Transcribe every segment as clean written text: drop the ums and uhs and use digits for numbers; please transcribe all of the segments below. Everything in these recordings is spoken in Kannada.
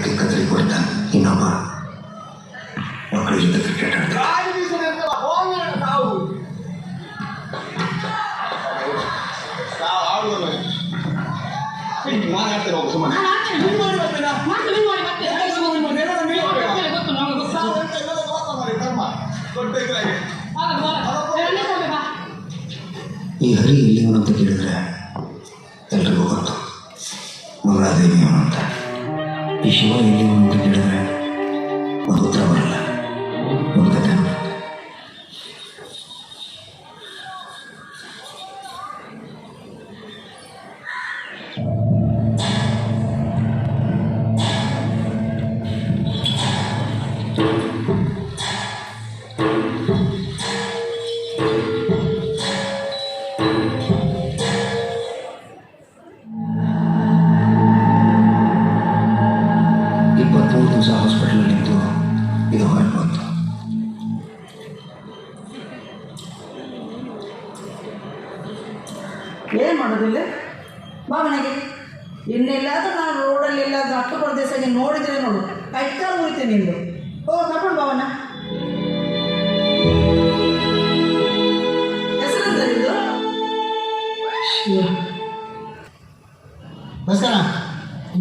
ವ್ಯಕ್ತಿ ಕದರಿ ಕೊಡ್ತಾನೆ, ಇನ್ನೊಬ್ಬ ಮಕ್ಕಳ ಜೊತೆ ಕ್ರಿಕೆಟ್ ಆಡ್ತಾನೆ. ನಾನು ಆಡ್ತೇನೆ, ಹೋಗು ಸುಮ್ಮನೆ. ಈ ಹರಿ ಎಲ್ಲಿವನು ಅಂತ ಕೇಳಿದ್ರೆ ಎಲ್ರಿಗೂ ಗೊತ್ತು, ಮಂಗಳಾದೇವಿ ಅವನು ಅಂತ. ಈ ಶಿವ ಎಲ್ಲಿವನು ಅಂತ ಕೇಳಿದ್ರೆ ಒಂದು ಉತ್ತರ ಬರಲ್ಲ, ಒಂದು ಕಥೆ ಬರುತ್ತೆ. ಹಾಸ್ಪಿಟಲಲ್ಲಿದ್ದು ಇದು ಹೊರಗೆ ಬಂತು. ಏನು ಮಾಡೋದಿಲ್ಲ ಬಾ ಮನೆಗೆ. ಇನ್ನೆಲ್ಲಾದ್ರೂ ನಾನು ರೋಡಲ್ಲಿ ಎಲ್ಲಾದ್ರೂ ಹತ್ತು ಪ್ರದೇಶಕ್ಕೆ ನೋಡಿದ್ರೆ ನೋಡು ಕೈಕಾಲು ಮುರಿತೀನಿ ನಿಂದು. ಓ ಕರ್ಕೊಂಡು ಬಾವಣ್ಣ. ಹೆಸರಂತ ಇದು ನಮಸ್ಕಾರ.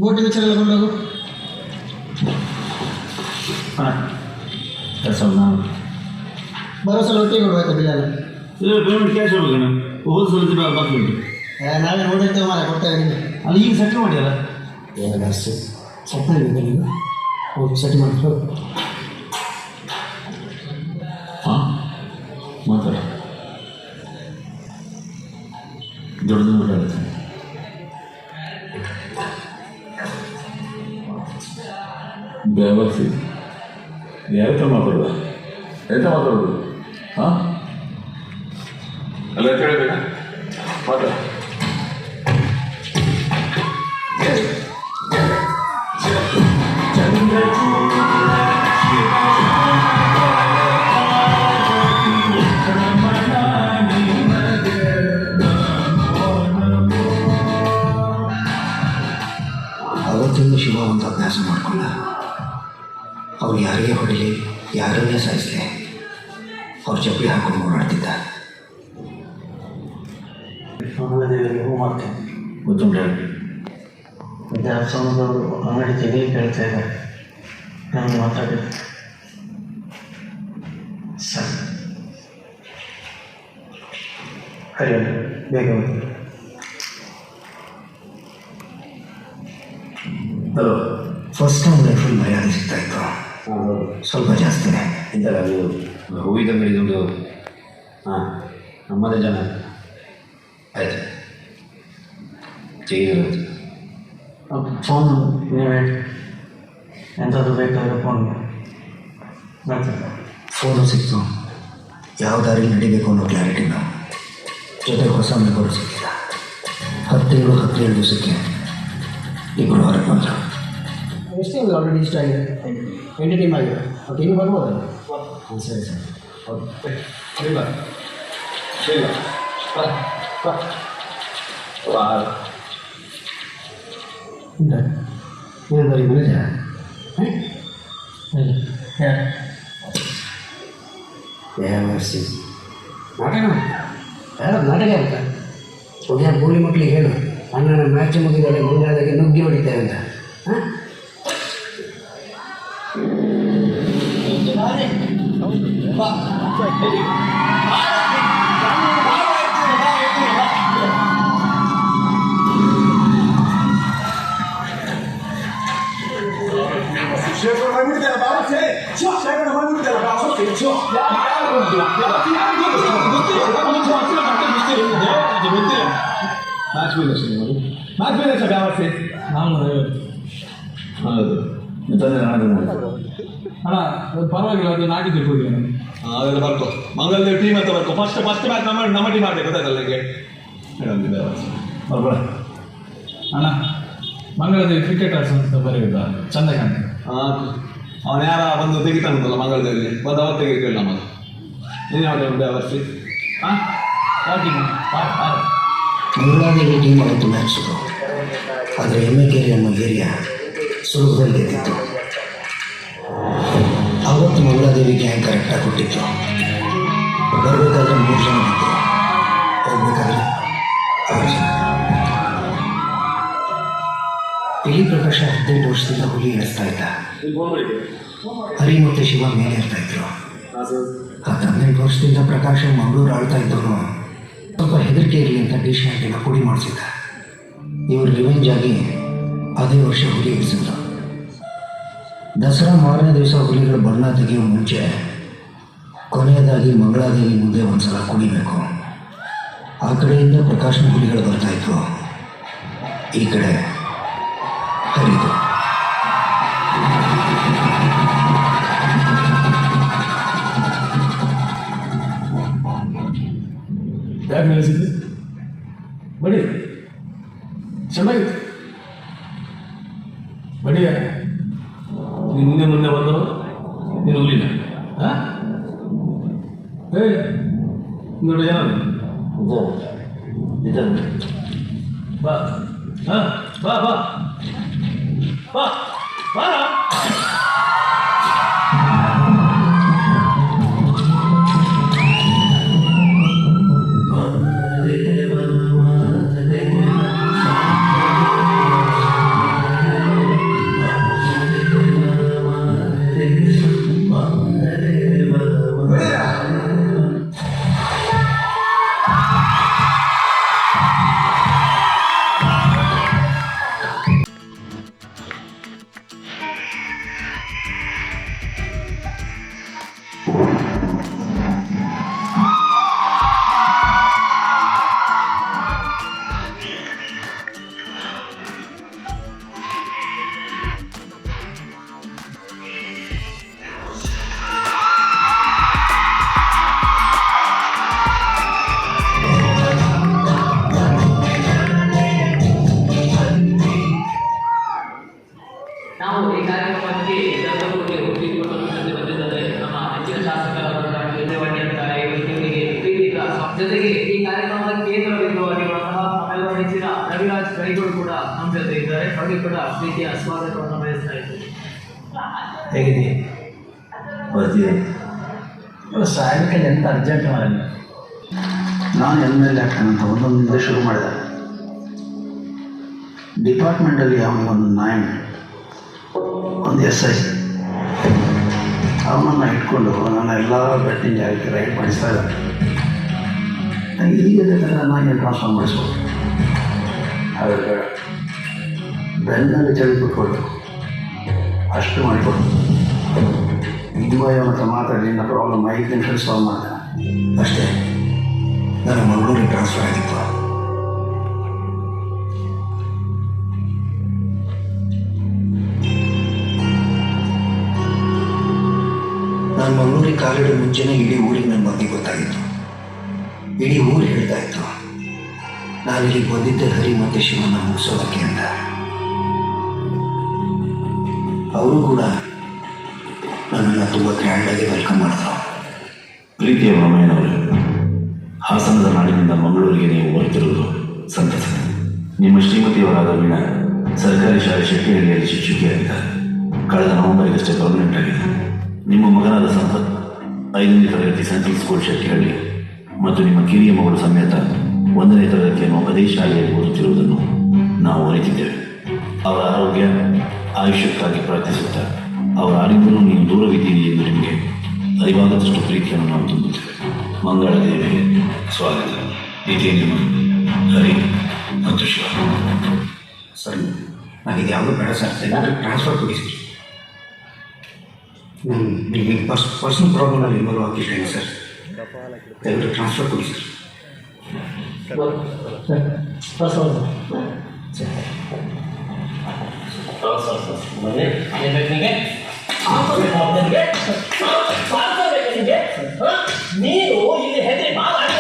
ಬೋಟಿನ ಚಲ ಕೊಂಡೋಗು. ಬರೋ ಸಲ ಒಟ್ಟಿಗೆ ಕೊಡ್ಬೇಕು ಬಿಲ್ಲಲ್ಲ. ಪೇಮೆಂಟ್ ಕ್ಯಾಶ್ ಹೋಗ್ಬೇಕಣ್ಣ, ಹೋದ ಸಲ ಬಾಕಿ ಉಂಟು. ನಾವೇ ನೋಡಿರ್ತೇವೆ ಮಾರ, ಕೊಡ್ತೇವೆ ನಿಮಗೆ. ಅಲ್ಲಿ ಈಗ ಸೆಟ್ಲ್ ಮಾಡಿಯಲ್ಲ, ಅಷ್ಟು ಸೆಟ್ ಮಾಡಬೇಕು ನೀವು. ಹೋಗಿ ಸೆಟ್ ಮಾಡಿ ಹಾಂ ಮಾತಾಡ. ದೊಡ್ಡದು ಮಾತಾಡುತ್ತೆ. ಬೇವರ್ಸಿ ಯಾರ ಮಾತಾಡೋದ, ಎಂತ ಮಾತಾಡೋದು? ಹಾಂ ಅಲ್ಲ ಕೇಳಬೇಕಾ ಮಾತಾಡ. ಅವತ್ತಿಂದ ಶಿವ ಒಂದು ಅಭ್ಯಾಸ ಮಾಡಿಕೊಂಡ. ಅವ್ರು ಯಾರಿಗೆ ಹೊಡಲಿ, ಯಾರನ್ನೇ ಸಾಯಿಸಲಿ, ಅವ್ರು ಚಪ್ಪಲಿ ಹಾಕೊಂಡು ಓಡಾಡ್ತಿದ್ದ. ಮಂಗಳದೇವರಿಗೆ ಹೂ ಮಾಡ್ತೇನೆ. ಗೊತ್ತುಂಟ ದೇವಸ್ಥಾನದವರು ಅಂಗಡಿ ತೆಗಿ ಕೇಳ್ತಾ ಇದ್ದಾರೆ. ನಮಗೆ ಮಾತಾಡಿದ್ರು ಸರಿ. ಹರಿ ಬೇಗ ಹೋಗಿ. ಹಲೋ. ಫಸ್ಟ್ ಟೈಮ್ ಲೈಫಲ್ಲಿ ಮರ್ಯಾದೆ ಸಿಗ್ತಾ ಇತ್ತು, ಸ್ವಲ್ಪ ಜಾಸ್ತಿನೇ. ಇಂಥಲ್ಲ ಅದು ಹೂವಿದ ಮೇಲೆ ಇದೊಂದು. ಹಾಂ ನಮ್ಮದೇ ಜನ ಆಯಿತು ತೆಗೆದಿರೋದು. ಫೋನ್ ನೀವೇ ಎಂಥದ್ದು ಬೇಕಾದ್ರೆ ಫೋನ್ ಮಾಡ್ತೀನಿ. ಫೋನು ಸಿಕ್ತು, ಯಾವ ದಾರಿ ನಡಿಬೇಕು ಅನ್ನೋ ಕ್ಲಾರಿಟಿನ ಜೊತೆಗೆ ಹೊಸ ಮೆಮೊರಿ ಸಿಕ್ಕಿಲ್ಲ. 17 ದಿವಸಕ್ಕೆ ಇಬ್ಬರು ಹೊರಗೆ ಬಂದರು. ಎಷ್ಟು ಆಲ್ರೆಡಿ ಇಷ್ಟ ಆಗಿದೆ, 20 ಟೈಮ್ ಆಗಿದೆ. ಓಕೆ, ಇನ್ನು ಬರ್ಬೋದಲ್ಲ? ಹಾಂ ಸರಿ ಸರಿ. ಓಕೆ ಇಲ್ಲ ಇಲ್ಲ ಬರೀ ಮನುಜ ದೇವರ್ಸಿ ನಾಟಕ ಯಾರು ನಾಟಕ ಅಂತ ಉದಯ ಗೋಲಿ ಮಕ್ಕಳಿಗೆ ಹೇಳು, ಅಣ್ಣನ ಮ್ಯಾಚ್ ಮುಗಿದರೆ ಮುಂದಾದಾಗೆ ನುಗ್ಗಿ ಹೊಡಿತಾರೆ ಅಂತ. ಹಾಂ ಹೌದು ಅಣ್ಣ ಪರವಾಗಿಲ್ಲ, ಅದು ನಾಡಿದ್ದು ಹೋಗಿ ಅದೆಲ್ಲ ಬರ್ಕೋ. ಮಂಗಳದೇವ್ ಟೀಮ್ ಅಂತ ಬರ್ಕೋ. ಫಸ್ಟ್ ಮ್ಯಾಚ್ ನಮ್ಮ ಟೀಮ್ ಆಡಬೇಕು, ಗೊತ್ತಾಯ್ತಲ್ಲ ನಿಮಗೆ. ಬರ್ಬೇಡ ಅಣ್ಣ. ಮಂಗಳದೇವಿ ಕ್ರಿಕೆಟರ್ಸ್ ಅಂತ ಬರೆಯುವುದ ಚಂದ ಕಾಣ್ತದೆ. ಹಾಂ, ಅವನು ಯಾರ ಬಂದು ತೆಗಿತಾನಂತಲ್ಲ ಮಂಗಳದೇವಿಗೆ, ಬಂದು ಅವತ್ತು ತೆಗಿತಿಲ್ಲ ನಮ್ಮ. ನೀನು ಯಾವ ಟೈಮ್ ವರ್ಷಿ? ಹಾಂ, ಯಾವ ಟೀಮ್? ಮಂಗಳಾದೇವಿ ಟೀಮ್ ಅವತ್ತು ಮ್ಯಾಚ್ ಸಿಗೋ, ಆದರೆ ಎಮ್ಮೆ ಕೇರಿ ಅನ್ನೋ ಏರಿಯಾ ಸುಲಭದಲ್ಲಿ ಗೆದ್ದಿತ್ತು. ಅವತ್ತು ಮಂಗಳಾದೇವಿ ಗ್ಯಾಂಗ್ ಕರೆಕ್ಟಾಗಿ ಕೊಟ್ಟಿತ್ತು. ಬರಬೇಕಾದ್ರೆ 3 ಜನ ಬಂದರು, ಹೋಗ್ಬೇಕಾದ್ರೆ 6 ಜನ. ಇಲಿ ಪ್ರಕಾಶ 18 ವರ್ಷದಿಂದ ಹುಲಿ ಇಳಿಸ್ತಾ ಇದ್ದ. ಹರಿ ಮತ್ತು ಶಿವ ಮೇಲೆ ಇರ್ತಾ ಇದ್ರು. 18 ವರ್ಷದಿಂದ ಪ್ರಕಾಶ ಮಂಗಳೂರು ಆಳ್ತಾ ಇದ್ದವನು ಸ್ವಲ್ಪ ಹೆದರಿಕೆ ಇರಲಿ ಅಂತ ಡಿಶಾಂಟಿನ ಪುಡಿ ಮಾಡಿಸಿದ್ದ. ಇವರು ರಿವೆಂಜ್ ಆಗಿ ಅದೇ ವರ್ಷ ಹುಲಿ ಇಳಿಸಿದ್ರು. ದಸರಾ ಮಾರನೇ ದಿವಸ ಹುಲಿಗಳ ಬಣ್ಣ ತೆಗೆಯುವ ಮುಂಚೆ ಕೊನೆಯದಾಗಿ ಮಂಗಳಾದೇವಿ ಮುಂದೆ ಒಂದ್ಸಲ ಕುಡಿಬೇಕು. ಆ ಕಡೆಯಿಂದ ಪ್ರಕಾಶನ ಹುಲಿಗಳು ಬರ್ತಾಯಿದ್ರು, ಈ ಕಡೆ ಹರಿದು. ಯಾಕೆ ನಿಲ್ಲಿಸಿದ್ದೆ? ಬಡಿ ಚೆನ್ನಾಗಿತ್ತು. ಬಡಿಯ ನಿನ್ನೆ ಮೊನ್ನೆ ಬಂದವರು ನೀನು ಹುಲಿನ ನೋಡಿ ಜನ ಬಾ ಬಾ ಬಾ ಬಾ ಬಾ. ನಾವು ಈ ಕಾರ್ಯಕ್ರಮಕ್ಕೆ ಬಂದಿದ್ದಾರೆ ನಮ್ಮ ಹೆಚ್ಚಿನ ಶಾಸಕರಾದ ಜೊತೆಗೆ ಈ ಕಾರ್ಯಕ್ರಮದ ಕೇಂದ್ರ ಬಿಂದುವಾಗಿರುವಂತಹ ನಮ್ಮೆಲ್ಲರ ನೆಚ್ಚಿನ ರವಿರಾಜ್ ರೈಗಳು ಕೂಡ ನಮ್ಮ ಜೊತೆ ಇದ್ದಾರೆ. ಅವರಿಗೆ ಕೂಡ ಪ್ರೀತಿಯ ಸ್ವಾಗತವನ್ನು ಬಯಸ್ತಾ ಇದ್ದೀವಿ. ಹೇಗಿದೆ ಸಾಯಂಕಾಲ ಎಂತ ಅರ್ಜೆಂಟ್ ಮಾಡಲ್ಲ. ನಾನು ಎಲ್ ಆಗ್ತಾನಂತ ಒಂದೊಂದಿಂದ ಶುರು ಮಾಡಿದೆ. ಡಿಪಾರ್ಟ್ಮೆಂಟಲ್ಲಿ ಅವನಿಗೊಂದು 9 ಒಂದು SI ಅವನನ್ನು ಇಟ್ಕೊಂಡು ನನ್ನ ಎಲ್ಲ ಬೆಟ್ಟಿನ ಜಾಗಕ್ಕೆ ರೈಡ್ ಮಾಡಿಸ್ತಾ ಇದ್ದಾರೆ. ಈಗ ನಾನು ಟ್ರಾನ್ಸ್ಫರ್ ಮಾಡಿಸ್ಬೋದು. ಹಾಗಾದ್ರೆ ಬೆನ್ನಲ್ಲಿ ಚಳಿ ಬಿಟ್ಕೊಡು, ಅಷ್ಟು ಮಾಡಿಕೊಡು. ತುಂಬ ಹತ್ರ ಮಾತಾಡಿ ನನ್ನ ಪ್ರಾಬ್ಲಮ್ 5 ನಿಮಿಷ ಸಾಲ್ವ್ ಮಾಡ್ತೇನೆ ಅಷ್ಟೇ. ನಾನು ಮಂಗಳೂರಿಗೆ ಟ್ರಾನ್ಸ್ಫರ್ ಆಗಿತ್ತು. ನಾನು ಮಂಗಳೂರಿಗೆ ಕಾಲಿಡೋ ಮುಂಚೆನೇ ಇಡೀ ಊರಿಗೆ ನನ್ನ ಬಗ್ಗೆ ಗೊತ್ತಾಗಿತ್ತು. ಇಡೀ ಊರು ಹೇಳ್ತಾ ಇತ್ತು ನಾನು ಇಲ್ಲಿಗೆ ಬಂದಿದ್ದೆ ಹರಿ ಮತ್ತು ಶಿವನ ಮುಗಿಸೋದಕ್ಕೆ ಅಂತ. ಅವರು ಕೂಡ ನನ್ನನ್ನು ತುಂಬ ಗ್ರ್ಯಾಂಡಾಗಿ ವೆಲ್ಕಮ್ ಮಾಡಿದ್ರು. ಪ್ರೀತಿಯ ರಾಮಯ್ಯನವರು, ಹಾಸನದ ನಾಡಿನಿಂದ ಮಂಗಳೂರಿಗೆ ನೀವು ಹೊರತಿರುವುದು ಸಂತಸ. ನಿಮ್ಮ ಶ್ರೀಮತಿಯವರಾದ ವೀಣಾ ಸರ್ಕಾರಿ ಶಾಲೆ ಶೆಟ್ಟಿಹಳ್ಳಿಯಲ್ಲಿ ಶಿಕ್ಷಕಿಯಾಗಿದ್ದಾರೆ. ಕಳೆದ ನವೆಂಬರ್ಗಷ್ಟೇ ಪರ್ಮನೆಂಟ್ ಆಗಿದೆ. ನಿಮ್ಮ ಮಗನಾದ ಸಂಪತ್ 5ನೇ ತರಗತಿ ಸೆಂಟ್ರಲ್ ಸ್ಕೂಲ್ ಶೆಟ್ಟಿಹಳ್ಳಿ ಮತ್ತು ನಿಮ್ಮ ಕಿರಿಯ ಮಗಳು ಸಮೇತ 1ನೇ ತರಗತಿಯನ್ನು ಅದೇ ಶಾಲೆಯಲ್ಲಿ ಓದುತ್ತಿರುವುದನ್ನು ನಾವು ಅರಿತಿದ್ದೇವೆ. ಅವರ ಆರೋಗ್ಯ ಆಯುಷ್ಯಕ್ಕಾಗಿ ಪ್ರಾರ್ಥಿಸುತ್ತಾರೆ. ಅವರ ಅರಿವಿನೂ ನೀವು ದೂರವಿದ್ದೀರಿ ಎಂದು ನಿಮಗೆ ಅರಿವಾಗದಷ್ಟು ಪ್ರೀತಿಯನ್ನು ನಾವು ತುಂಬುತ್ತೇವೆ. ಮಂಗಳಾದೇವಿಗೆ ಸ್ವಾಗತ. ಇದೇ ನಿಮ್ಮ ಹರಿ ಮತ್ತು ಶಿವ. ಸರ್, ನನಗೆ ಯಾವುದೂ ಬೇಡ ಸರ್, ಟ್ರಾನ್ಸ್ಫರ್ ಕೊಡಿ ಸರ್. ನಿಮಗೆ ಪರ್ಸನಲ್ ಪ್ರಾಬ್ಲಮಲ್ಲಿ ಇನ್ವಾಲ್ವ್ ಆಗಿದ್ದೇನೆ ಸರ್. ದಯವಿಟ್ಟು ಟ್ರಾನ್ಸ್ಫರ್ ಕೊಡಿ ಸರ್. ನೀನು ಇಲ್ಲಿ ಹೆದರಿ ಮಾತಾಡಿ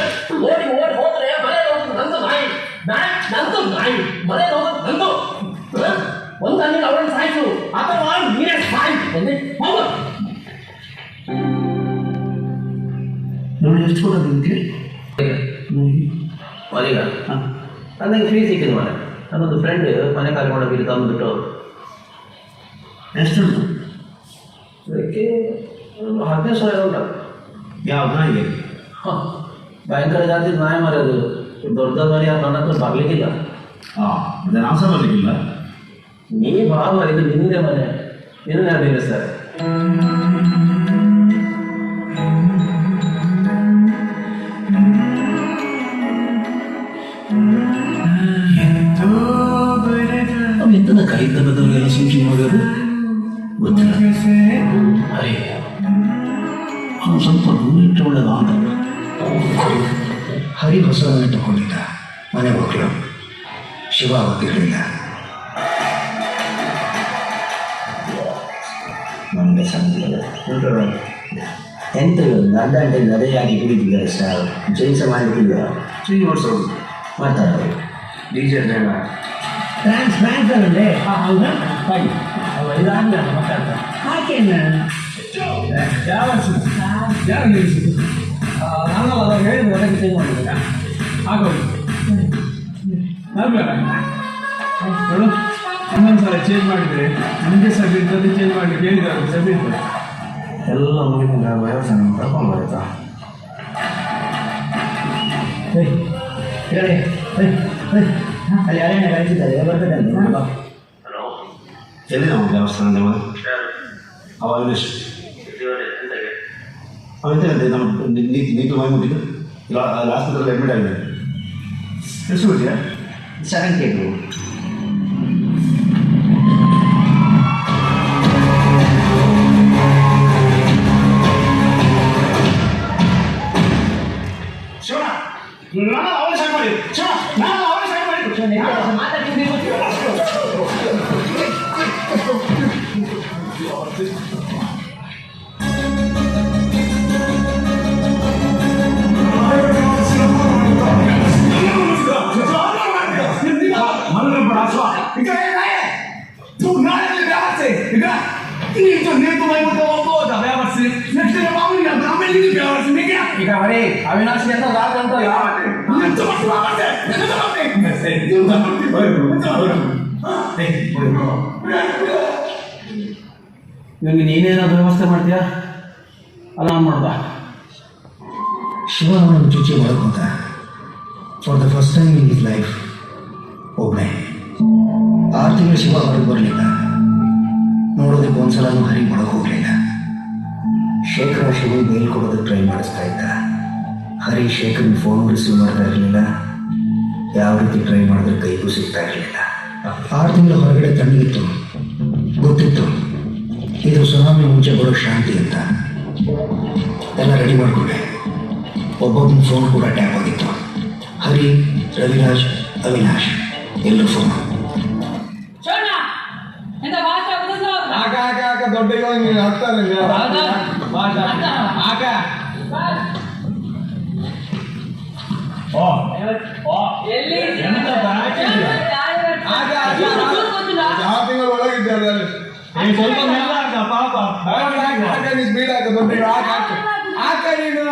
ಓಡಿ ಹೋದ್ರೆ ಮನೆ ನೋಡು ನಂದು ನಾಯಿ ನಂದು ನಾಯಿ ಮನೆ ನೋಡು ನಂದು. ಒಂದು ಅಲ್ಲಿಗೆ ಅವಳನ್ನು ಸಾಯಿಸು ಅಥವಾ ನೀನೇ ಸಾಯಿ ಹೋಗ. ನೋಡಿ ಎಷ್ಟು ಕೊಡೋದು ಅಂತೀರಿ? ಮರೀಗ ನನಗೆ ಫ್ರೀ ಸಿಕ್ಕಿದ್ದು ಮನೆ. ನನ್ನೊಂದು ಫ್ರೆಂಡ್ ಮನೆ ಖಾಲಿ ಮಾಡೋದು ತಂದುಬಿಟ್ಟು ಎಷ್ಟುಂಟು? ಅದಕ್ಕೆ 15,000 ಉಂಟು. ಯಾವ ನಾಯಿಗೆ? ಭಯಂಕರ ಜಾತಿ ನಾಯಿ ಮಾರೋದು. ದೊಡ್ಡ ಮರಿ ನನ್ನ ಹತ್ರ ಬರ್ಲಿಕ್ಕಿಲ್ಲ. ಅದೇ ನಾವು ಸಹ ಬರಲಿಕ್ಕಿಲ್ಲ. ನೀ ಬಾ ಮರಿ, ಇದು ನಿಂದೆ ಮನೆ, ನಿನ್ನ ನಿಲ್ಲಿಸ್ತಾರೆ. ಎಂತದ ಕೈತನದವರೆಲ್ಲ ಸೂಚಿ ಮಾಡೋದು ಗೊತ್ತಿಲ್ಲ. ಅರೆ ಅವನು ಸ್ವಲ್ಪ ದೂರಿಟ್ಟು ಒಳ್ಳೆದ ಅಂತ. ಹರಿ ಹೊಸದನ್ನೇ ತಗೊಂಡಿದ್ದ ಮನೆ ಮಕ್ಕಳು. ಶಿವ ಅವತ್ತಿರಲಿಲ್ಲ. ನಮಗೆ ಸಂದಿಲ್ಲ ಎಂತ ಅಡ್ಡಾಂಟೆ ನಡೆಯಾಗಿ ಕುಡಿತಿದ್ದಾರೆ ಸರ್. ಜೈಸ ಮಾಡಲಿಕ್ಕಿಲ್ಲ. ಚೀನಿ ಓಡಿಸೋದು ಮಾಡ್ತಾರೆ ಡಿಜೆ ಫ್ರಾನ್ಸ್ ಅಲ್ಲೇ ಹೌದಾ? ಹಾಗೆ ಇದಾಗಲ್ಲ ಮಾತಾಡ್ತಾರೆ. ಹಾಕೇನ ಯಾವ ನಿಲ್ಲಿಸಿದ್ದು? ನಾನಲ್ಲ ಅದಾಗ ಹೇಳಿದ್ರೆ ಅದಕ್ಕೆ ಚೇಂಜ್ ಮಾಡಿದ್ದೆ. ಆಗೋದು ನೋಡು, ಇನ್ನೊಂದು ಸಲ ಚೇಂಜ್ ಮಾಡಿದರೆ ನಮಗೆ ಸಹ ಬೀಳ್ತದೆ, ಚೇಂಜ್ ಮಾಡಲಿಕ್ಕೆ ಹೇಳಿದ್ರೆ ಸಹ ಬೀಳ್ತದೆ. ಎಲ್ಲ ಮುಗಿದ ವ್ಯವಸ್ಥೆ ಕರ್ಕೊಂಡು ಬರುತ್ತಾ? ಹೇಳಿ ಅಲ್ಲಿ ಯಾರೇನ ಕಳಿಸಿದ್ದಾರೆ ಬರ್ತದೆ ಅಂತ. ಎಲ್ಲಿ ನಾವು ದೇವಸ್ಥಾನ ದೇವ ಅವಾಗ ಅವಂತೆ ನಮ್ಮ ನೀತು ಮೈ ಮುಟ್ಟಿದ್ದು ಇಲ್ಲ ಅಲ್ಲಿ ಆಸ್ಪತ್ರೆಯಲ್ಲಿ ಅಡ್ಮಿಟ್ ಆಗಿದೆ. ಎಷ್ಟು ಗೊತ್ತಿಯಾ? 72. ಈಗ ಬರೀ ಅವಿನಾಶಿ ಅಂತ ರಾಗ ಅಂತ ಇವಾಗ ನೀನೇನಾದ್ರು ವ್ಯವಸ್ಥೆ ಮಾಡ್ತೀಯಾ? ಅಲಾರ್ಮ್ ಮಾಡ್ದ. ಶಿವ ಅವನನ್ನು ಚುಚ್ಚಿ ಒಳಗೆ ಹೋದ. For the first time in his life ಒಬ್ಬನೇ 6 ತಿಂಗಳು ಶಿವ ಹೊರಗೆ ಬರಲಿಲ್ಲ. ನೋಡೋದಕ್ಕೆ ಒಂದ್ಸಲನೂ ಹರಿ ಒಳಗೆ ಹೋಗಲಿಲ್ಲ. ಶೇಖರ ಶಿವ ಬೇಲ್ ಕೊಡೋದಕ್ಕೆ ಟ್ರೈ ಮಾಡಿಸ್ತಾ ಇದ್ದ. ಹರಿ ಶೇಖರ್ನ ಫೋನ್ ರಿಸೀವ್ ಮಾಡ್ತಾ ಇರಲಿಲ್ಲ. ಯಾವ ರೀತಿ ಟ್ರೈ ಮಾಡಿದ್ರೆ ಕೈಗೂ ಸಿಗ್ತಾ ಇರಲಿಲ್ಲ. 6 ತಿಂಗಳು ಹೊರಗಡೆ ತಣ್ಣಗಿತ್ತು. ಗೊತ್ತಿತ್ತು ಇದು ಸುನಾಮಿ ಮುಂಚೆ ಬರೋ ಶಾಂತಿ ಅಂತ. ಎಲ್ಲ ರೆಡಿ ಮಾಡಿಕೊಂಡೆ. ಒಬ್ಬೊಬ್ಬನ ಫೋನ್ ಕೂಡ ಟ್ಯಾಪ್ ಆಗಿತ್ತು. ಹರಿ, ರವಿರಾಜ್, ಅವಿನಾಶ್ ಎಲ್ಲರೂ ಫೋನ್. ದೊಡ್ಡ ತಿಂಗಳು ಒಳಗಿದ್ದೆ ಸ್ವಲ್ಪ ಮೇಲೆ ಆಗ ಪಾಪ ಸ್ಪೀಡ್ ಆಗ ದೊಡ್ಡ ನೀನು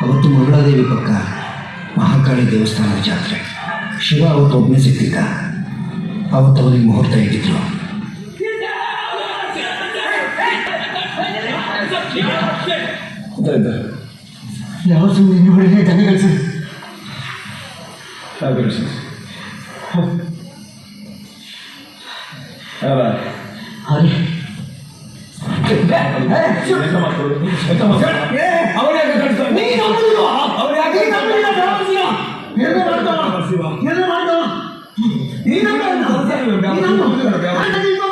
ಅವತ್ತು ಮಂಗಳಾದೇವಿ ಪಕ್ಕ ಮಹಾಕಾಳಿ ದೇವಸ್ಥಾನದ ಜಾತ್ರೆ. ಶಿವ ಅವತ್ತು ಒಬ್ಬನೇ ಸಿಗ್ತಿದ್ದ. ಅವತ್ತು ಅವರಿಗೆ ಮುಹೂರ್ತ ಇಟ್ಟಿದ್ರು. ಯಾವ ಸುಮ್ಮನೆ ತಂಗ ಕಳಿಸಿ ಹರಿ ನೀನು